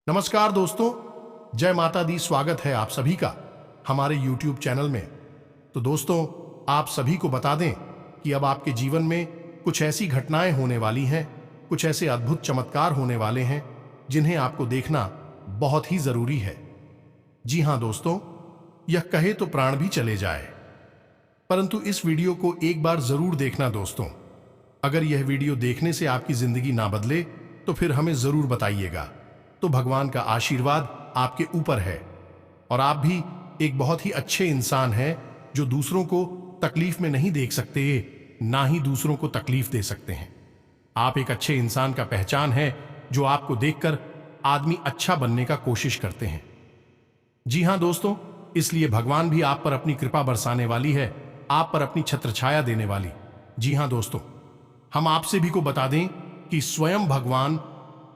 नमस्कार दोस्तों, जय माता दी। स्वागत है आप सभी का हमारे YouTube चैनल में। तो दोस्तों, आप सभी को बता दें कि अब आपके जीवन में कुछ ऐसी घटनाएं होने वाली हैं, कुछ ऐसे अद्भुत चमत्कार होने वाले हैं जिन्हें आपको देखना बहुत ही जरूरी है। जी हां दोस्तों, यह कहे तो प्राण भी चले जाए, परंतु इस वीडियो को एक बार जरूर देखना दोस्तों। अगर यह वीडियो देखने से आपकी जिंदगी ना बदले तो फिर हमें जरूर बताइएगा। तो भगवान का आशीर्वाद आपके ऊपर है और आप भी एक बहुत ही अच्छे इंसान हैं जो दूसरों को तकलीफ में नहीं देख सकते, ना ही दूसरों को तकलीफ दे सकते हैं। आप एक अच्छे इंसान का पहचान है जो आपको देखकर आदमी अच्छा बनने का कोशिश करते हैं। जी हां दोस्तों, इसलिए भगवान भी आप पर अपनी कृपा बरसाने वाली है, आप पर अपनी छत्रछाया देने वाली। जी हां दोस्तों, हम आपसे भी को बता दें कि स्वयं भगवान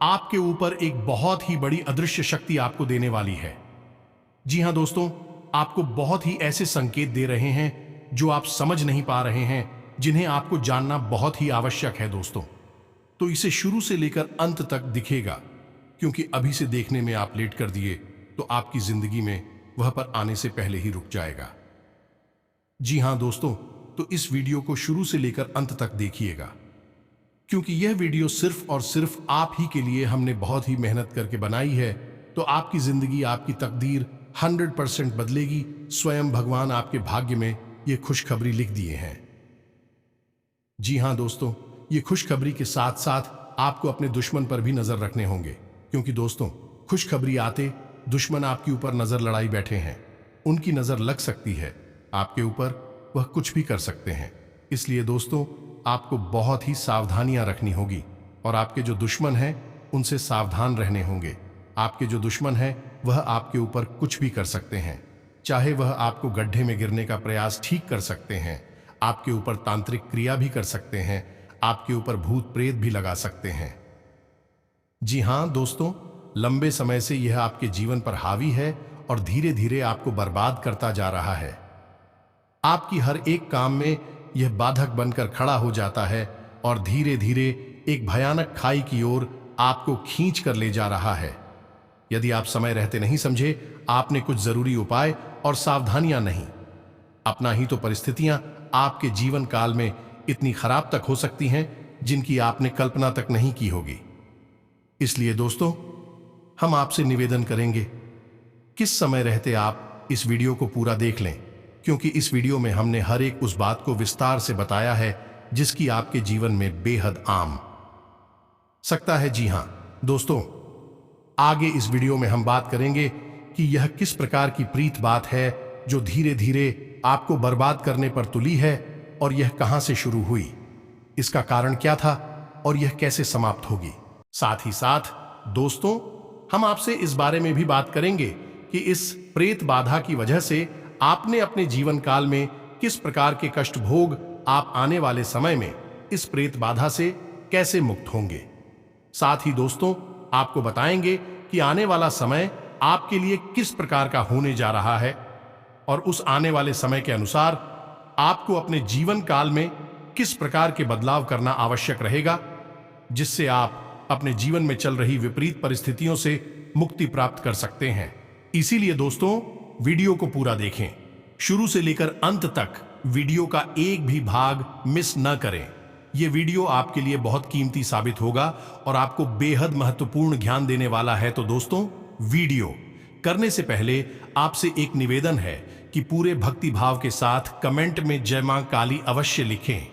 आपके ऊपर एक बहुत ही बड़ी अदृश्य शक्ति आपको देने वाली है। जी हां दोस्तों, आपको बहुत ही ऐसे संकेत दे रहे हैं जो आप समझ नहीं पा रहे हैं, जिन्हें आपको जानना बहुत ही आवश्यक है दोस्तों। तो इसे शुरू से लेकर अंत तक दिखेगा, क्योंकि अभी से देखने में आप लेट कर दिए तो आपकी जिंदगी में वह पर आने से पहले ही रुक जाएगा। जी हां दोस्तों, तो इस वीडियो को शुरू से लेकर अंत तक देखिएगा, क्योंकि यह वीडियो सिर्फ और सिर्फ आप ही के लिए हमने बहुत ही मेहनत करके बनाई है। तो आपकी जिंदगी, आपकी तकदीर 100% बदलेगी। स्वयं भगवान आपके भाग्य में यह खुशखबरी लिख दिए हैं। जी हां दोस्तों, ये खुशखबरी के साथ साथ आपको अपने दुश्मन पर भी नजर रखने होंगे, क्योंकि दोस्तों खुशखबरी आते दुश्मन आपके ऊपर नजर लड़ाई बैठे हैं। उनकी नजर लग सकती है आपके ऊपर, वह कुछ भी कर सकते हैं। इसलिए दोस्तों, आपको बहुत ही सावधानियां रखनी होगी और आपके जो दुश्मन हैं उनसे सावधान रहने होंगे। आपके जो दुश्मन हैं वह आपके ऊपर कुछ भी कर सकते हैं, चाहे वह आपको गड्ढे में गिरने का प्रयास ठीक कर सकते हैं, आपके ऊपर तांत्रिक क्रिया भी कर सकते हैं, आपके ऊपर भूत प्रेत भी लगा सकते हैं। जी हां दोस्तों, लंबे समय से यह आपके जीवन पर हावी है और धीरे धीरे आपको बर्बाद करता जा रहा है। आपकी हर एक काम में यह बाधक बनकर खड़ा हो जाता है और धीरे धीरे एक भयानक खाई की ओर आपको खींच कर ले जा रहा है। यदि आप समय रहते नहीं समझे, आपने कुछ जरूरी उपाय और सावधानियां नहीं अपना ही तो परिस्थितियां आपके जीवन काल में इतनी खराब तक हो सकती हैं जिनकी आपने कल्पना तक नहीं की होगी। इसलिए दोस्तों, हम आपसे निवेदन करेंगे, किस समय रहते आप इस वीडियो को पूरा देख लें, क्योंकि इस वीडियो में हमने हर एक उस बात को विस्तार से बताया है जिसकी आपके जीवन में बेहद आम सकता है। जी हां दोस्तों, आगे इस वीडियो में हम बात करेंगे कि यह किस प्रकार की प्रीत बात है जो धीरे धीरे आपको बर्बाद करने पर तुली है, और यह कहां से शुरू हुई, इसका कारण क्या था और यह कैसे समाप्त होगी। साथ ही साथ दोस्तों, हम आपसे इस बारे में भी बात करेंगे कि इस प्रेत बाधा की वजह से आपने अपने जीवन काल में किस प्रकार के कष्ट भोग आप आने वाले समय में इस प्रेत बाधा से कैसे मुक्त होंगे। साथ ही दोस्तों, आपको बताएंगे कि आने वाला समय आपके लिए किस प्रकार का होने जा रहा है और उस आने वाले समय के अनुसार आपको अपने जीवन काल में किस प्रकार के बदलाव करना आवश्यक रहेगा, जिससे आप अपने जीवन में चल रही विपरीत परिस्थितियों से मुक्ति प्राप्त कर सकते हैं। इसीलिए दोस्तों, वीडियो को पूरा देखें, शुरू से लेकर अंत तक। वीडियो का एक भी भाग मिस न करें। यह वीडियो आपके लिए बहुत कीमती साबित होगा और आपको बेहद महत्वपूर्ण ज्ञान देने वाला है। तो दोस्तों, वीडियो करने से पहले आपसे एक निवेदन है कि पूरे भक्ति भाव के साथ कमेंट में जय मां काली अवश्य लिखें,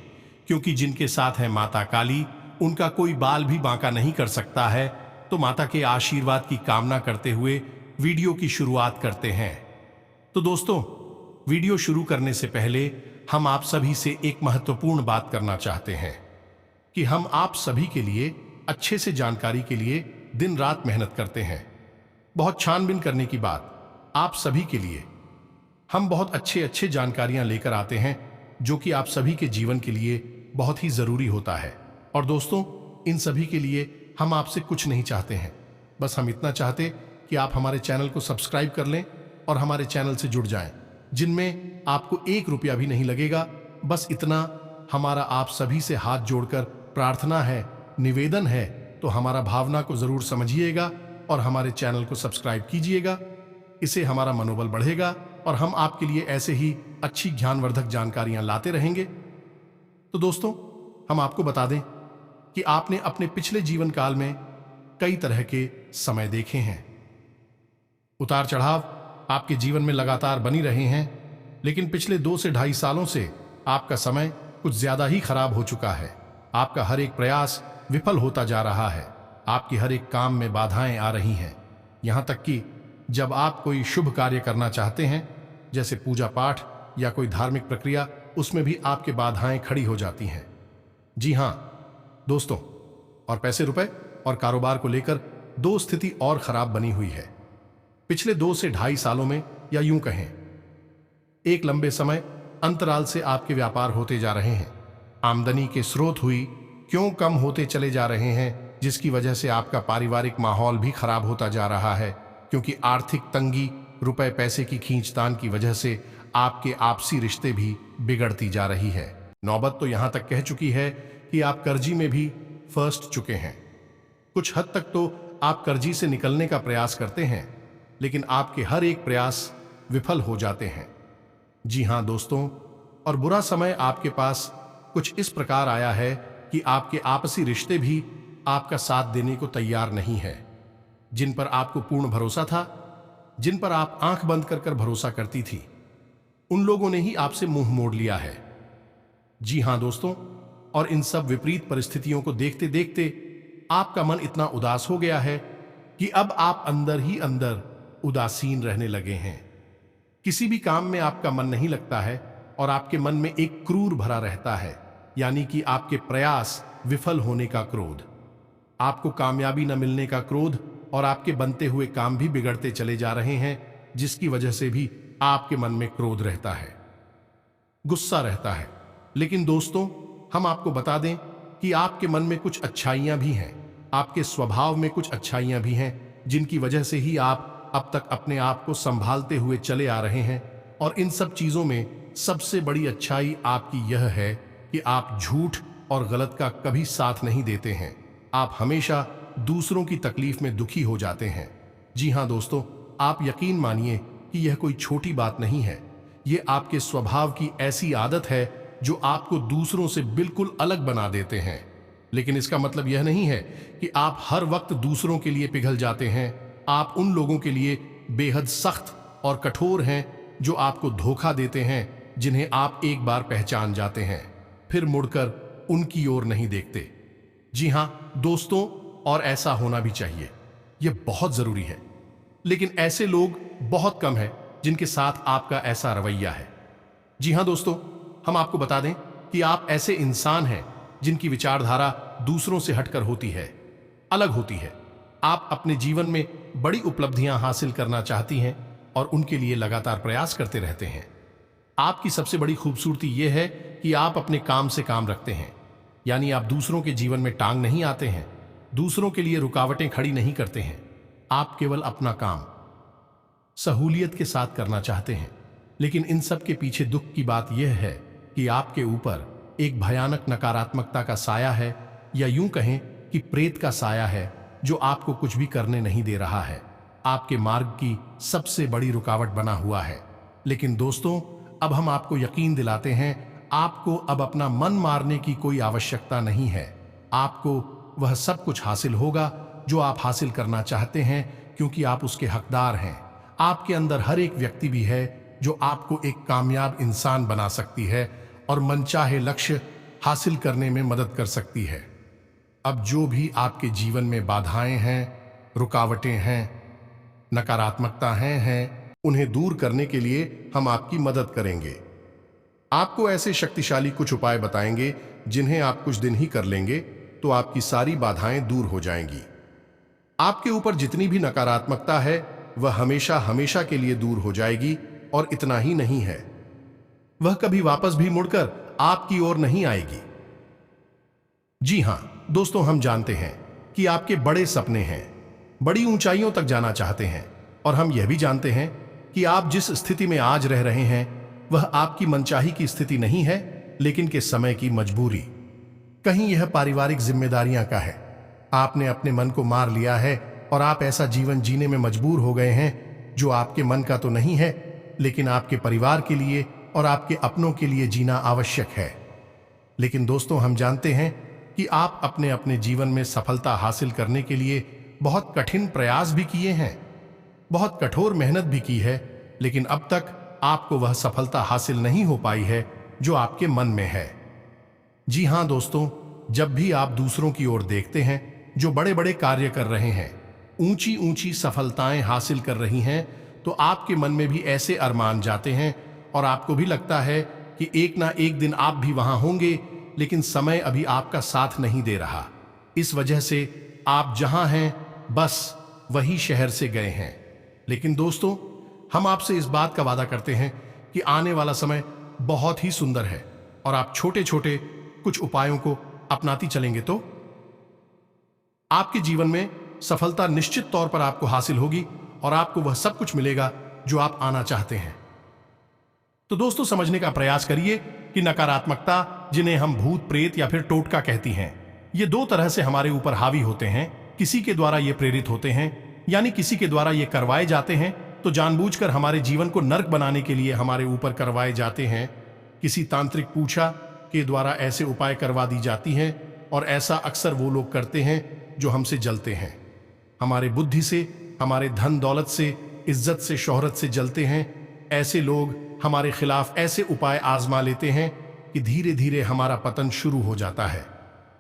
क्योंकि जिनके साथ है माता काली, उनका कोई बाल भी बांका नहीं कर सकता है। तो माता के आशीर्वाद की कामना करते हुए वीडियो की शुरुआत करते हैं। तो दोस्तों, वीडियो शुरू करने से पहले हम आप सभी से एक महत्वपूर्ण बात करना चाहते हैं कि हम आप सभी के लिए अच्छे से जानकारी के लिए दिन रात मेहनत करते हैं। बहुत छानबीन करने की बात आप सभी के लिए हम बहुत अच्छे जानकारियां लेकर आते हैं, जो कि आप सभी के जीवन के लिए बहुत ही जरूरी होता है। और दोस्तों, इन सभी के लिए हम आपसे कुछ नहीं चाहते हैं, बस हम इतना चाहते कि आप हमारे चैनल को सब्सक्राइब कर लें और हमारे चैनल से जुड़ जाएं, जिनमें आपको 1 रुपया भी नहीं लगेगा। बस इतना हमारा आप सभी से हाथ जोड़कर प्रार्थना है, निवेदन है। तो हमारा भावना को जरूर समझिएगा और हमारे चैनल को सब्सक्राइब कीजिएगा। इससे हमारा मनोबल बढ़ेगा और हम आपके लिए ऐसे ही अच्छी ज्ञानवर्धक जानकारियां लाते रहेंगे। तो दोस्तों, हम आपको बता दें कि आपने अपने पिछले जीवन काल में कई तरह के समय देखे हैं। उतार चढ़ाव आपके जीवन में लगातार बनी रहे हैं, लेकिन पिछले 2 से 2.5 सालों से आपका समय कुछ ज्यादा ही खराब हो चुका है। आपका हर एक प्रयास विफल होता जा रहा है। आपके हर एक काम में बाधाएं आ रही हैं। यहां तक कि जब आप कोई शुभ कार्य करना चाहते हैं, जैसे पूजा पाठ या कोई धार्मिक प्रक्रिया, उसमें भी आपके बाधाएं खड़ी हो जाती हैं। जी हां दोस्तों, और पैसे रुपए और कारोबार को लेकर 2 स्थिति और खराब बनी हुई है। पिछले 2 से 2.5 सालों में, या यूं कहें एक लंबे समय अंतराल से आपके व्यापार होते जा रहे हैं। आमदनी के स्रोत हुई क्यों कम होते चले जा रहे हैं, जिसकी वजह से आपका पारिवारिक माहौल भी खराब होता जा रहा है, क्योंकि आर्थिक तंगी, रुपए पैसे की खींचतान की वजह से आपके आपसी रिश्ते भी बिगड़ती जा रही है। नौबत तो यहां तक कह चुकी है कि आप कर्जी में भी फंस चुके हैं। कुछ हद तक तो आप कर्जी से निकलने का प्रयास करते हैं, लेकिन आपके हर एक प्रयास विफल हो जाते हैं। जी हां दोस्तों, और बुरा समय आपके पास कुछ इस प्रकार आया है कि आपके आपसी रिश्ते भी आपका साथ देने को तैयार नहीं है। जिन पर आपको पूर्ण भरोसा था, जिन पर आप आंख बंद कर कर भरोसा करती थी, उन लोगों ने ही आपसे मुंह मोड़ लिया है। जी हां दोस्तों, और इन सब विपरीत परिस्थितियों को देखते देखते आपका मन इतना उदास हो गया है कि अब आप अंदर ही अंदर उदासीन रहने लगे हैं। किसी भी काम में आपका मन नहीं लगता है और आपके मन में एक क्रूर भरा रहता है, यानी कि आपके प्रयास विफल होने का क्रोध, आपको कामयाबी न मिलने का क्रोध, और आपके बनते हुए काम भी बिगड़ते चले जा रहे हैं, जिसकी वजह से भी आपके मन में क्रोध रहता है, गुस्सा रहता है। लेकिन दोस्तों, हम आपको बता दें कि आपके मन में कुछ अच्छाइयां भी हैं, आपके स्वभाव में कुछ अच्छाइयां भी हैं, जिनकी वजह से ही आप अब तक अपने आप को संभालते हुए चले आ रहे हैं। और इन सब चीजों में सबसे बड़ी अच्छाई आपकी यह है कि आप झूठ और गलत का कभी साथ नहीं देते हैं। आप हमेशा दूसरों की तकलीफ में दुखी हो जाते हैं। जी हां दोस्तों, आप यकीन मानिए कि यह कोई छोटी बात नहीं है। यह आपके स्वभाव की ऐसी आदत है जो आपको दूसरों से बिल्कुल अलग बना देते हैं। लेकिन इसका मतलब यह नहीं है कि आप हर वक्त दूसरों के लिए पिघल जाते हैं। आप उन लोगों के लिए बेहद सख्त और कठोर हैं जो आपको धोखा देते हैं, जिन्हें आप एक बार पहचान जाते हैं, फिर मुड़कर उनकी ओर नहीं देखते। जी हां दोस्तों, और ऐसा होना भी चाहिए, यह बहुत जरूरी है। लेकिन ऐसे लोग बहुत कम हैं जिनके साथ आपका ऐसा रवैया है। जी हां दोस्तों, हम आपको बता दें कि आप ऐसे इंसान हैं जिनकी विचारधारा दूसरों से हटकर होती है, अलग होती है। आप अपने जीवन में बड़ी उपलब्धियां हासिल करना चाहती हैं और उनके लिए लगातार प्रयास करते रहते हैं। आपकी सबसे बड़ी खूबसूरती यह है कि आप अपने काम से काम रखते हैं, यानी आप दूसरों के जीवन में टांग नहीं आते हैं, दूसरों के लिए रुकावटें खड़ी नहीं करते हैं। आप केवल अपना काम सहूलियत के साथ करना चाहते हैं। लेकिन इन सब के पीछे दुख की बात यह है कि आपके ऊपर एक भयानक नकारात्मकता का साया है, या यूं कहें कि प्रेत का साया है, जो आपको कुछ भी करने नहीं दे रहा है, आपके मार्ग की सबसे बड़ी रुकावट बना हुआ है। लेकिन दोस्तों, अब हम आपको यकीन दिलाते हैं, आपको अब अपना मन मारने की कोई आवश्यकता नहीं है। आपको वह सब कुछ हासिल होगा जो आप हासिल करना चाहते हैं, क्योंकि आप उसके हकदार हैं। आपके अंदर हर एक व्यक्ति भी है जो आपको एक कामयाब इंसान बना सकती है और मनचाहे लक्ष्य हासिल करने में मदद कर सकती है। अब जो भी आपके जीवन में बाधाएं हैं, रुकावटें हैं, नकारात्मकता हैं, उन्हें दूर करने के लिए हम आपकी मदद करेंगे। आपको ऐसे शक्तिशाली कुछ उपाय बताएंगे जिन्हें आप कुछ दिन ही कर लेंगे तो आपकी सारी बाधाएं दूर हो जाएंगी। आपके ऊपर जितनी भी नकारात्मकता है वह हमेशा हमेशा के लिए दूर हो जाएगी। और इतना ही नहीं है, वह कभी वापस भी मुड़कर आपकी ओर नहीं आएगी। जी हां दोस्तों, हम जानते हैं कि आपके बड़े सपने हैं, बड़ी ऊंचाइयों तक जाना चाहते हैं, और हम यह भी जानते हैं कि आप जिस स्थिति में आज रह रहे हैं वह आपकी मनचाही की स्थिति नहीं है, लेकिन के समय की मजबूरी। कहीं यह पारिवारिक जिम्मेदारियां का है। आपने अपने मन को मार लिया है और आप ऐसा जीवन जीने में मजबूर हो गए हैं जो आपके मन का तो नहीं है, लेकिन आपके परिवार के लिए और आपके अपनों के लिए जीना आवश्यक है। लेकिन दोस्तों, हम जानते हैं कि आप अपने अपने जीवन में सफलता हासिल करने के लिए बहुत कठिन प्रयास भी किए हैं, बहुत कठोर मेहनत भी की है, लेकिन अब तक आपको वह सफलता हासिल नहीं हो पाई है जो आपके मन में है। जी हाँ दोस्तों, जब भी आप दूसरों की ओर देखते हैं जो बड़े बड़े कार्य कर रहे हैं, ऊंची ऊंची सफलताएं हासिल कर रही हैं, तो आपके मन में भी ऐसे अरमान जाते हैं और आपको भी लगता है कि एक ना एक दिन आप भी वहां होंगे, लेकिन समय अभी आपका साथ नहीं दे रहा। इस वजह से आप जहां हैं बस वही शहर से गए हैं। लेकिन दोस्तों, हम आपसे इस बात का वादा करते हैं कि आने वाला समय बहुत ही सुंदर है और आप छोटे छोटे कुछ उपायों को अपनाती चलेंगे तो आपके जीवन में सफलता निश्चित तौर पर आपको हासिल होगी और आपको वह सब कुछ मिलेगा जो आप आना चाहते हैं। तो दोस्तों, समझने का प्रयास करिए कि नकारात्मकता, जिन्हें हम भूत प्रेत या फिर टोटका कहती हैं, ये दो तरह से हमारे ऊपर हावी होते हैं। किसी के द्वारा ये प्रेरित होते हैं, यानी किसी के द्वारा ये करवाए जाते हैं, तो जानबूझकर हमारे जीवन को नर्क बनाने के लिए हमारे ऊपर करवाए जाते हैं। किसी तांत्रिक पूछा के द्वारा ऐसे उपाय करवा दी जाती हैं और ऐसा अक्सर वो लोग करते हैं जो हमसे जलते हैं, हमारे बुद्धि से, हमारे धन दौलत से, इज्जत से, शोहरत से जलते हैं। ऐसे लोग हमारे खिलाफ ऐसे उपाय आजमा लेते हैं कि धीरे धीरे हमारा पतन शुरू हो जाता है।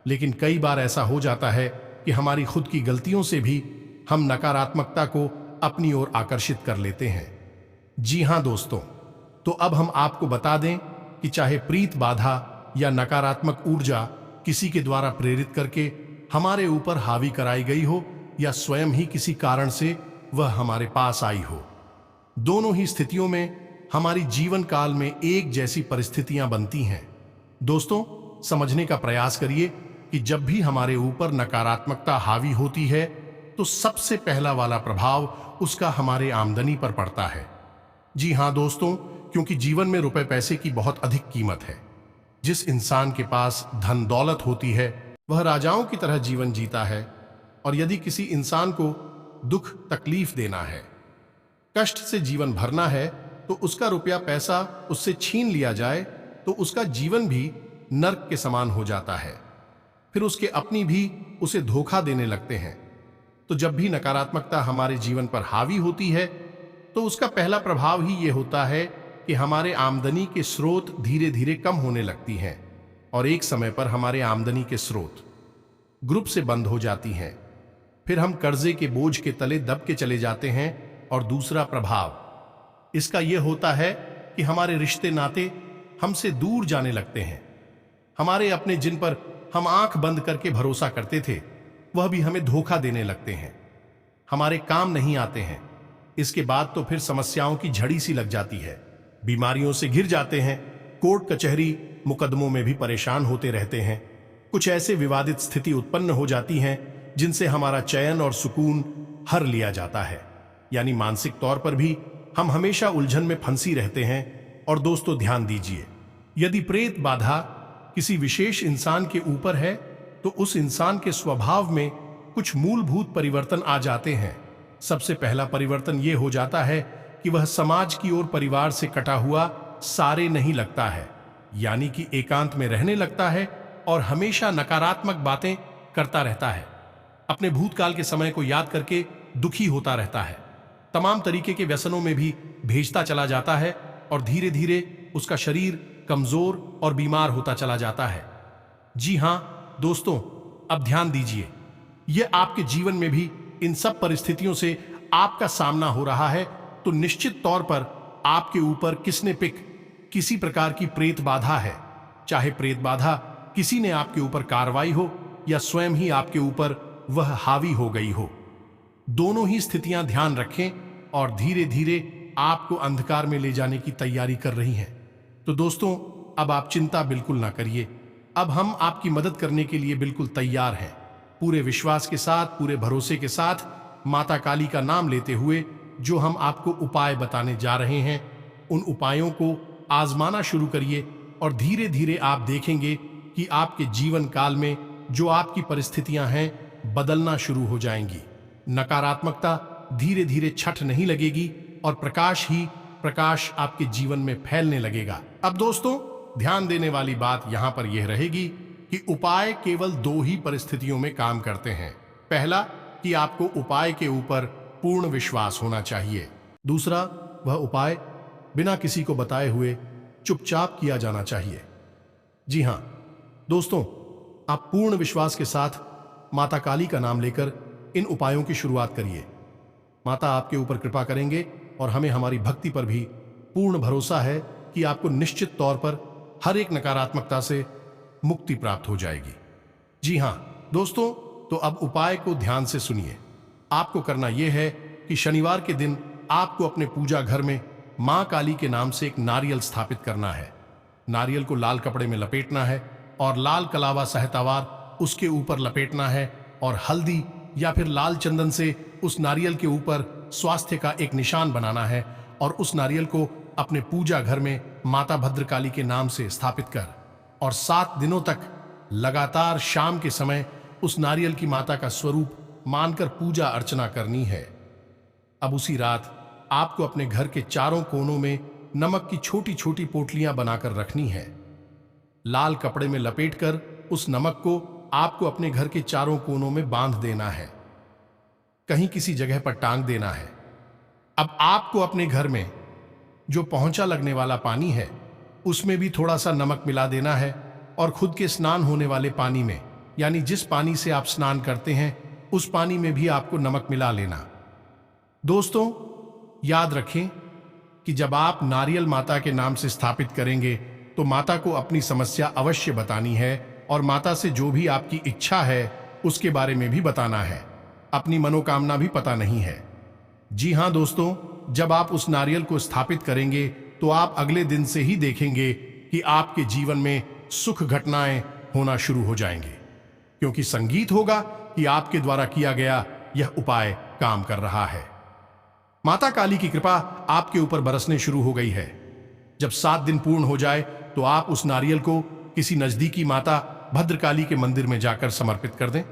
लेकिन कई बार ऐसा हो जाता है कि हमारी खुद की गलतियों से भी हम नकारात्मकता को अपनी ओर आकर्षित कर लेते हैं। जी हाँ दोस्तों, तो अब हम आपको बता दें कि चाहे प्रीत बाधा या नकारात्मक ऊर्जा किसी के द्वारा प्रेरित करके हमारे ऊपर हावी कराई गई हो या स्वयं ही किसी कारण से वह हमारे पास आई हो, दोनों ही स्थितियों में हमारी जीवन काल में एक जैसी परिस्थितियां बनती हैं। दोस्तों, समझने का प्रयास करिए कि जब भी हमारे ऊपर नकारात्मकता हावी होती है तो सबसे पहला वाला प्रभाव उसका हमारे आमदनी पर पड़ता है। जी हाँ दोस्तों, क्योंकि जीवन में रुपए पैसे की बहुत अधिक कीमत है। जिस इंसान के पास धन दौलत होती है वह राजाओं की तरह जीवन जीता है, और यदि किसी इंसान को दुख तकलीफ देना है, कष्ट से जीवन भरना है, तो उसका रुपया पैसा उससे छीन लिया जाए तो उसका जीवन भी नर्क के समान हो जाता है। फिर उसके अपनी भी उसे धोखा देने लगते हैं। तो जब भी नकारात्मकता हमारे जीवन पर हावी होती है तो उसका पहला प्रभाव ही ये होता है कि हमारे आमदनी के स्रोत धीरे धीरे कम होने लगती हैं और एक समय पर हमारे आमदनी के स्रोत ग्रुप से बंद हो जाती हैं। फिर हम कर्जे के बोझ के तले दब के चले जाते हैं। और दूसरा प्रभाव इसका यह होता है कि हमारे रिश्ते नाते हमसे दूर जाने लगते हैं। हमारे अपने जिन पर हम आंख बंद करके भरोसा करते थे वह भी हमें धोखा देने लगते हैं, हमारे काम नहीं आते हैं। इसके बाद तो फिर समस्याओं की झड़ी सी लग जाती है, बीमारियों से घिर जाते हैं, कोर्ट कचहरी मुकदमों में भी परेशान होते रहते हैं। कुछ ऐसे विवादित स्थिति उत्पन्न हो जाती हैं जिनसे हमारा चैन और सुकून हर लिया जाता है, यानी मानसिक तौर पर भी हम हमेशा उलझन में फंसी रहते हैं। और दोस्तों, ध्यान दीजिए, यदि प्रेत बाधा किसी विशेष इंसान के ऊपर है तो उस इंसान के स्वभाव में कुछ मूलभूत परिवर्तन आ जाते हैं। सबसे पहला परिवर्तन यह हो जाता है कि वह समाज की ओर परिवार से कटा हुआ सारे नहीं लगता है, यानी कि एकांत में रहने लगता है और हमेशा नकारात्मक बातें करता रहता है। अपने भूतकाल के समय को याद करके दुखी होता रहता है, तमाम तरीके के व्यसनों में भी भेजता चला जाता है और धीरे धीरे उसका शरीर कमजोर और बीमार होता चला जाता है। जी हाँ दोस्तों, अब ध्यान दीजिए, यह आपके जीवन में भी इन सब परिस्थितियों से आपका सामना हो रहा है तो निश्चित तौर पर आपके ऊपर किसने किसी प्रकार की प्रेत बाधा है। चाहे प्रेत बाधा किसी ने आपके ऊपर कार्रवाई हो या स्वयं ही आपके ऊपर वह हावी हो गई हो, दोनों ही स्थितियां ध्यान रखें और धीरे धीरे आपको अंधकार में ले जाने की तैयारी कर रही हैं। तो दोस्तों, अब आप चिंता बिल्कुल ना करिए, अब हम आपकी मदद करने के लिए बिल्कुल तैयार हैं। पूरे विश्वास के साथ, पूरे भरोसे के साथ माता काली का नाम लेते हुए जो हम आपको उपाय बताने जा रहे हैं, उन उपायों को आजमाना शुरू करिए और धीरे धीरे आप देखेंगे कि आपके जीवन काल में जो आपकी परिस्थितियां हैं बदलना शुरू हो जाएंगी। नकारात्मकता धीरे धीरे छठ नहीं लगेगी और प्रकाश ही प्रकाश आपके जीवन में फैलने लगेगा। अब दोस्तों, ध्यान देने वाली बात यहां पर यह रहेगी कि उपाय केवल दो ही परिस्थितियों में काम करते हैं। पहला, कि आपको उपाय के ऊपर पूर्ण विश्वास होना चाहिए। दूसरा, वह उपाय बिना किसी को बताए हुए चुपचाप किया जाना चाहिए। जी हां दोस्तों, आप पूर्ण विश्वास के साथ माता काली का नाम लेकर इन उपायों की शुरुआत करिए। माता आपके ऊपर कृपा करेंगे और हमें हमारी भक्ति पर भी पूर्ण भरोसा है कि आपको निश्चित तौर पर हर एक नकारात्मकता से मुक्ति प्राप्त हो जाएगी। जी हां दोस्तों, तो अब उपाय को ध्यान से सुनिए। आपको करना यह है कि शनिवार के दिन आपको अपने पूजा घर में मां काली के नाम से एक नारियल स्थापित करना है। नारियल को लाल कपड़े में लपेटना है और लाल कलावा सहतावार उसके ऊपर लपेटना है और हल्दी या फिर लाल चंदन से उस नारियल के ऊपर स्वास्थ्य का एक निशान बनाना है और उस नारियल को अपने पूजा घर में माता भद्रकाली के नाम से स्थापित कर और 7 दिनों तक लगातार शाम के समय उस नारियल की माता का स्वरूप मानकर पूजा अर्चना करनी है। अब उसी रात आपको अपने घर के चारों कोनों में नमक की छोटी छोटी पोटलियां बनाकर रखनी है। लाल कपड़े में लपेटकर उस नमक को आपको अपने घर के चारों कोनों में बांध देना है, कहीं किसी जगह पर टांग देना है। अब आपको अपने घर में जो पहुंचा लगने वाला पानी है उसमें भी थोड़ा सा नमक मिला देना है और खुद के स्नान होने वाले पानी में, यानी जिस पानी से आप स्नान करते हैं उस पानी में भी आपको नमक मिला लेना। दोस्तों, याद रखें कि जब आप नारियल माता के नाम से स्थापित करेंगे तो माता को अपनी समस्या अवश्य बतानी है और माता से जो भी आपकी इच्छा है उसके बारे में भी बताना है। अपनी मनोकामना भी पता नहीं है। जी हां दोस्तों, जब आप उस नारियल को स्थापित करेंगे तो आप अगले दिन से ही देखेंगे कि आपके जीवन में सुख घटनाएं होना शुरू हो जाएंगे, क्योंकि संगीत होगा कि आपके द्वारा किया गया यह उपाय काम कर रहा है। माता काली की कृपा आपके ऊपर बरसने शुरू हो गई है। जब 7 दिन पूर्ण हो जाए तो आप उस नारियल को किसी नजदीकी माता भद्रकाली के मंदिर में जाकर समर्पित कर दें,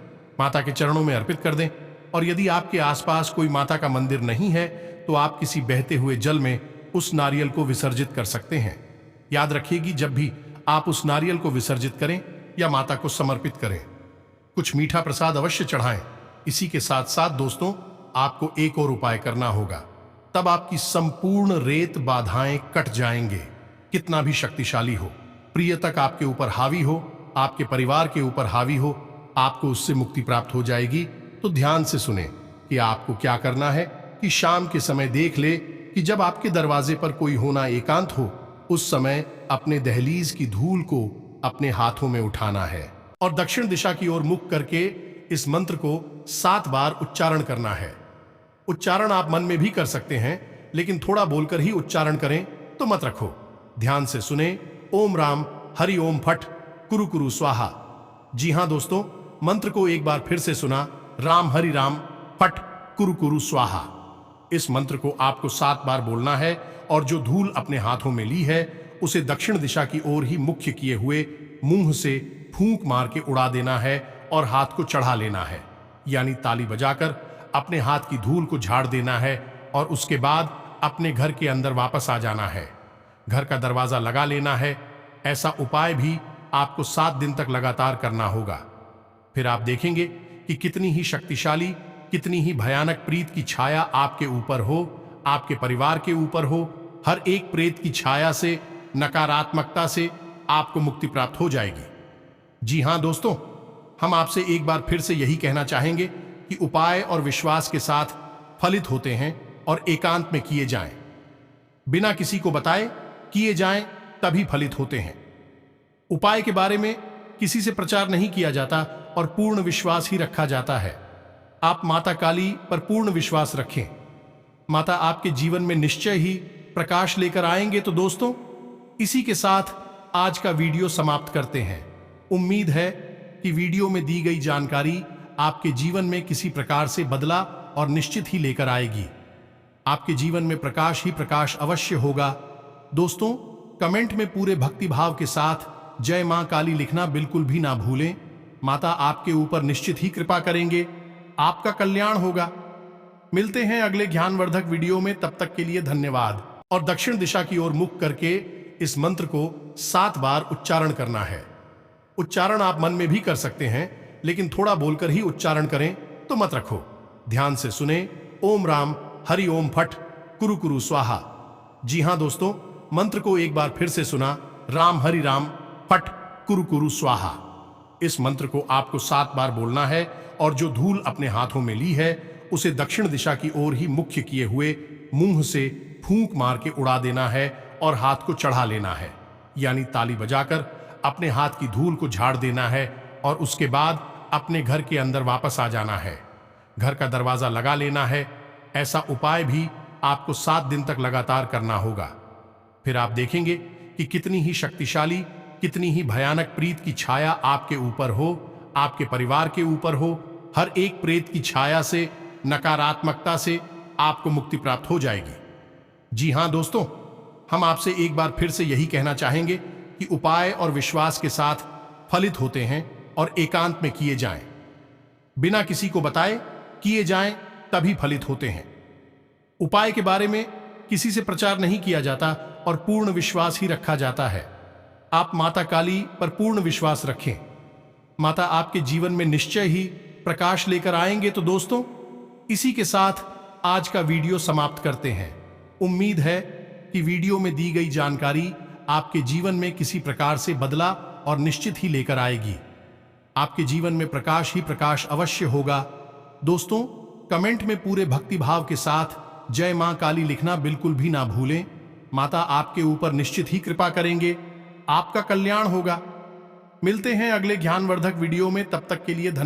माता के चरणों में अर्पित कर दें। और यदि आपके आसपास कोई माता का मंदिर नहीं है तो आप किसी बहते हुए जल में उस नारियल को विसर्जित कर सकते हैं। याद रखिएगी, जब भी आप उस नारियल को विसर्जित करें या माता को समर्पित करें, कुछ मीठा प्रसाद अवश्य चढ़ाएं। इसी के साथ साथ दोस्तों, आपको एक और उपाय करना होगा, तब आपकी संपूर्ण रेत बाधाएं कट जाएंगे। कितना भी शक्तिशाली हो, प्रियतक आपके ऊपर हावी हो, आपके परिवार के ऊपर हावी हो, आपको उससे मुक्ति प्राप्त हो जाएगी। तो ध्यान से सुने कि आपको क्या करना है कि शाम के समय देख ले कि जब आपके दरवाजे पर कोई होना एकांत हो, उस समय अपने दहलीज की धूल को अपने हाथों में उठाना है और दक्षिण दिशा की ओर मुख करके इस मंत्र को 7 बार उच्चारण करना है। उच्चारण आप मन में भी कर सकते हैं, लेकिन थोड़ा बोलकर ही उच्चारण करें तो मत रखो। ध्यान से सुने, ओम राम हरि ओम फट कुरु कुरु स्वाहा। जी हां दोस्तों, मंत्र को एक बार फिर से सुना, राम हरि राम फट कुरु कुरु स्वाहा। इस मंत्र को आपको 7 बार बोलना है और जो धूल अपने हाथों में ली है उसे दक्षिण दिशा की ओर ही मुख्य किए हुए मुंह से फूंक मार के उड़ा देना है और हाथ को चढ़ा लेना है, यानी ताली बजाकर अपने हाथ की धूल को झाड़ देना है और उसके बाद अपने घर के अंदर वापस आ जाना है। घर का दरवाजा लगा लेना है। ऐसा उपाय भी आपको 7 दिन तक लगातार करना होगा। फिर आप देखेंगे कि कितनी ही शक्तिशाली, कितनी ही भयानक प्रीत की छाया आपके ऊपर हो, आपके परिवार के ऊपर हो। हर एक प्रेत की छाया से, नकारात्मकता से आपको मुक्ति प्राप्त हो जाएगी। जी हां दोस्तों, हम आपसे एक बार फिर से यही कहना चाहेंगे कि उपाय और विश्वास के साथ फलित होते हैं और एकांत में किए जाएं, बिना किसी को बताए किए जाएं, तभी फलित होते हैं। उपाय के बारे में किसी से प्रचार नहीं किया जाता और पूर्ण विश्वास ही रखा जाता है। आप माता काली पर पूर्ण विश्वास रखें, माता आपके जीवन में निश्चय ही प्रकाश लेकर आएंगे। तो दोस्तों, इसी के साथ आज का वीडियो समाप्त करते हैं। उम्मीद है कि वीडियो में दी गई जानकारी आपके जीवन में किसी प्रकार से बदला और निश्चित ही लेकर आएगी। आपके जीवन में प्रकाश ही प्रकाश अवश्य होगा। दोस्तों, कमेंट में पूरे भक्ति भाव के साथ जय मां काली लिखना बिल्कुल भी ना भूलें। माता आपके ऊपर निश्चित ही कृपा करेंगे, आपका कल्याण होगा। मिलते हैं अगले ज्ञानवर्धक वीडियो में, तब तक के लिए धन्यवाद। और दक्षिण दिशा की ओर मुख करके इस मंत्र को 7 बार उच्चारण करना है। उच्चारण आप मन में भी कर सकते हैं, लेकिन थोड़ा बोलकर ही उच्चारण करें तो मत रखो। ध्यान से सुने। ओम राम हरि ओम फट कुरु कुरु स्वाहा। जी हां दोस्तों, मंत्र को एक बार फिर से सुना। राम हरि राम फट कुरु कुरु स्वाहा। इस मंत्र को आपको 7 बार बोलना है और जो धूल अपने हाथों में ली है उसे दक्षिण दिशा की ओर ही मुख्य किए हुए मुंह से फूंक मार के उड़ा देना है और हाथ को चढ़ा लेना है, यानी ताली बजाकर अपने हाथ की धूल को झाड़ देना है और उसके बाद अपने घर के अंदर वापस आ जाना है। घर का दरवाजा लगा लेना है। ऐसा उपाय भी आपको 7 दिन तक लगातार करना होगा। फिर आप देखेंगे कि कितनी ही शक्तिशाली, कितनी ही भयानक प्रीत की छाया आपके ऊपर हो, आपके परिवार के ऊपर हो। हर एक प्रेत की छाया से, नकारात्मकता से आपको मुक्ति प्राप्त हो जाएगी। जी हां दोस्तों, हम आपसे एक बार फिर से यही कहना चाहेंगे कि उपाय और विश्वास के साथ फलित होते हैं और एकांत में किए जाएं, बिना किसी को बताए किए जाएं, तभी फलित होते हैं। उपाय के बारे में किसी से प्रचार नहीं किया जाता और पूर्ण विश्वास ही रखा जाता है। आप माता काली पर पूर्ण विश्वास रखें। माता आपके जीवन में निश्चय ही प्रकाश लेकर आएंगे। तो दोस्तों, इसी के साथ आज का वीडियो समाप्त करते हैं। उम्मीद है कि वीडियो में दी गई जानकारी आपके जीवन में किसी प्रकार से बदला और निश्चित ही लेकर आएगी। आपके जीवन में प्रकाश ही प्रकाश अवश्य होगा। दोस्तों, कमेंट में पूरे भक्ति भाव के साथ जय मां काली लिखना बिल्कुल भी ना भूलें। माता आपके ऊपर निश्चित ही कृपा करेंगे, आपका कल्याण होगा। मिलते हैं अगले ज्ञानवर्धक वीडियो में, तब तक के लिए धन्यवाद।